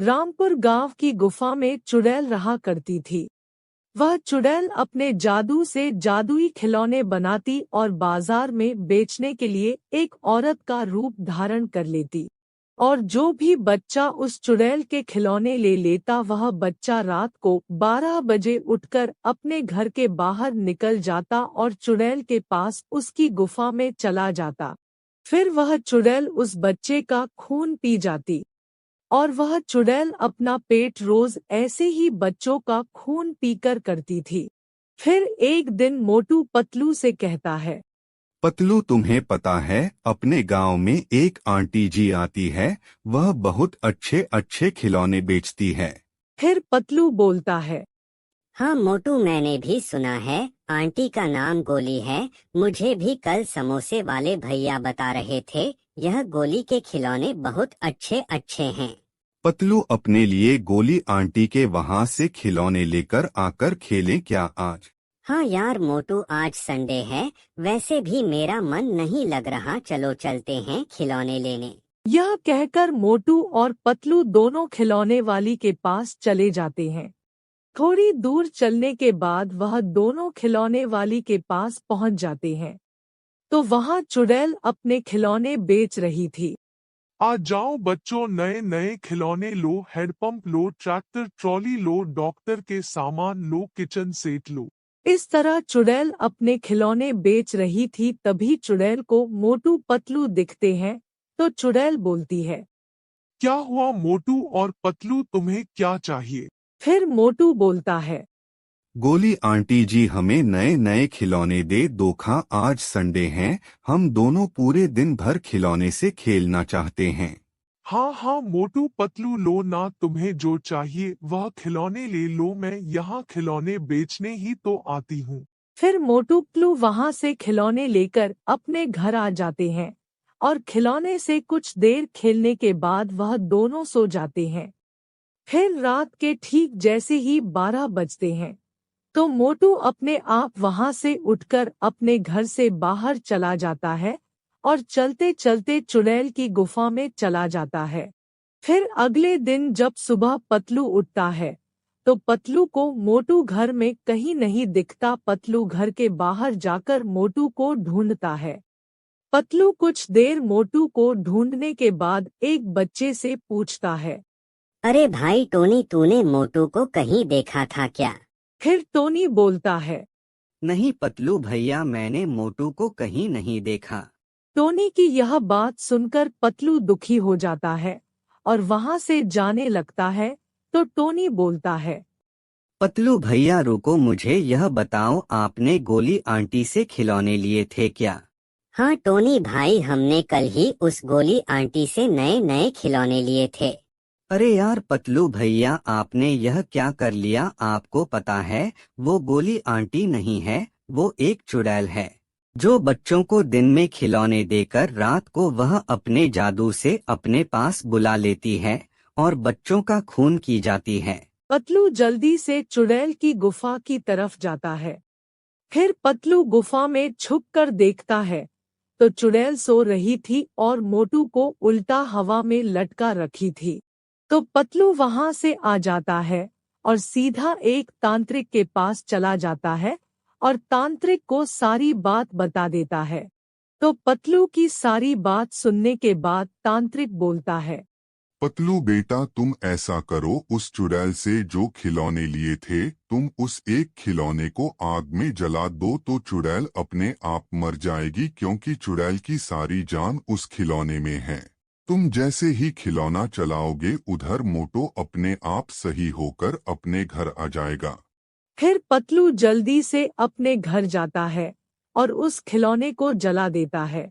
रामपुर गांव की गुफा में चुड़ैल रहा करती थी। वह चुड़ैल अपने जादू से जादुई खिलौने बनाती और बाजार में बेचने के लिए एक औरत का रूप धारण कर लेती। और जो भी बच्चा उस चुड़ैल के खिलौने ले लेता वह बच्चा रात को 12 बजे उठकर अपने घर के बाहर निकल जाता और चुड़ैल के पास उसकी गुफा में चला जाता। फिर वह चुड़ैल उस बच्चे का खून पी जाती और वह चुड़ैल अपना पेट रोज ऐसे ही बच्चों का खून पीकर करती थी। फिर एक दिन मोटू पतलू से कहता है, पतलू, तुम्हें पता है अपने गांव में एक आंटी जी आती है, वह बहुत अच्छे अच्छे खिलौने बेचती है। फिर पतलू बोलता है, हाँ मोटू, मैंने भी सुना है। आंटी का नाम गोली है। मुझे भी कल समोसे वाले भैया बता रहे थे, यह गोली के खिलौने बहुत अच्छे अच्छे हैं। पतलू, अपने लिए गोली आंटी के वहाँ से खिलौने लेकर आकर खेलें क्या आज? हाँ यार मोटू, आज संडे है, वैसे भी मेरा मन नहीं लग रहा, चलो चलते हैं खिलौने लेने। यह कहकर मोटू और पतलू दोनों खिलौने वाली के पास चले जाते हैं। थोड़ी दूर चलने के बाद वह दोनों खिलौने वाली के पास पहुंच जाते हैं तो वहां चुड़ैल अपने खिलौने बेच रही थी। आ जाओ बच्चों, नए नए खिलौने लो, हैंडपंप लो, ट्रैक्टर ट्रॉली लो, डॉक्टर के सामान लो, किचन सेट लो। इस तरह चुड़ैल अपने खिलौने बेच रही थी। तभी चुड़ैल को मोटू पतलू दिखते हैं तो चुड़ैल बोलती है, क्या हुआ मोटू और पतलू, तुम्हें क्या चाहिए? फिर मोटू बोलता है, गोली आंटी जी, हमें नए नए खिलौने दे दो, आज संडे है, हम दोनों पूरे दिन भर खिलौने से खेलना चाहते हैं। हाँ हाँ मोटू पतलू, लो ना, तुम्हें जो चाहिए वह खिलौने ले लो, मैं यहाँ खिलौने बेचने ही तो आती हूँ। फिर मोटू पतलू वहां से खिलौने लेकर अपने घर आ जाते हैं और खिलौने से कुछ देर खेलने के बाद वह दोनों सो जाते हैं। फिर रात के ठीक जैसे ही 12 बजते हैं तो मोटू अपने आप वहां से उठकर अपने घर से बाहर चला जाता है और चलते चलते चुड़ैल की गुफा में चला जाता है। फिर अगले दिन जब सुबह पतलू उठता है तो पतलू को मोटू घर में कहीं नहीं दिखता। पतलू घर के बाहर जाकर मोटू को ढूंढता है। पतलू कुछ देर मोटू को ढूंढने के बाद एक बच्चे से पूछता है, अरे भाई टोनी, तूने मोटू को कहीं देखा था क्या? फिर टोनी बोलता है, नहीं पतलू भैया, मैंने मोटू को कहीं नहीं देखा। टोनी की यह बात सुनकर पतलू दुखी हो जाता है और वहां से जाने लगता है तो टोनी बोलता है, पतलू भैया रुको, मुझे यह बताओ, आपने गोली आंटी से खिलौने लिए थे क्या? हाँ टोनी भाई, हमने कल ही उस गोली आंटी से नए नए खिलौने लिए थे। अरे यार पतलू भैया, आपने यह क्या कर लिया? आपको पता है वो गोली आंटी नहीं है, वो एक चुड़ैल है जो बच्चों को दिन में खिलौने देकर रात को वह अपने जादू से अपने पास बुला लेती है और बच्चों का खून की जाती है। पतलू जल्दी से चुड़ैल की गुफा की तरफ जाता है। फिर पतलू गुफा में छुपकर देखता है तो चुड़ैल सो रही थी और मोटू को उल्टा हवा में लटका रखी थी। तो पतलू वहां से आ जाता है और सीधा एक तांत्रिक के पास चला जाता है और तांत्रिक को सारी बात बता देता है। तो पतलू की सारी बात सुनने के बाद तांत्रिक बोलता है, पतलू बेटा, तुम ऐसा करो, उस चुड़ैल से जो खिलौने लिए थे, तुम उस एक खिलौने को आग में जला दो तो चुड़ैल अपने आप मर जाएगी, क्योंकि चुड़ैल की सारी जान उस खिलौने में है। तुम जैसे ही खिलौना चलाओगे उधर मोटू अपने आप सही होकर अपने घर आ जाएगा। फिर पतलू जल्दी से अपने घर जाता है और उस खिलौने को जला देता है।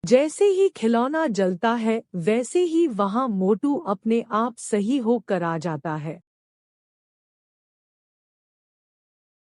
जैसे ही खिलौना जलता है वैसे ही वहां मोटू अपने आप सही होकर आ जाता है।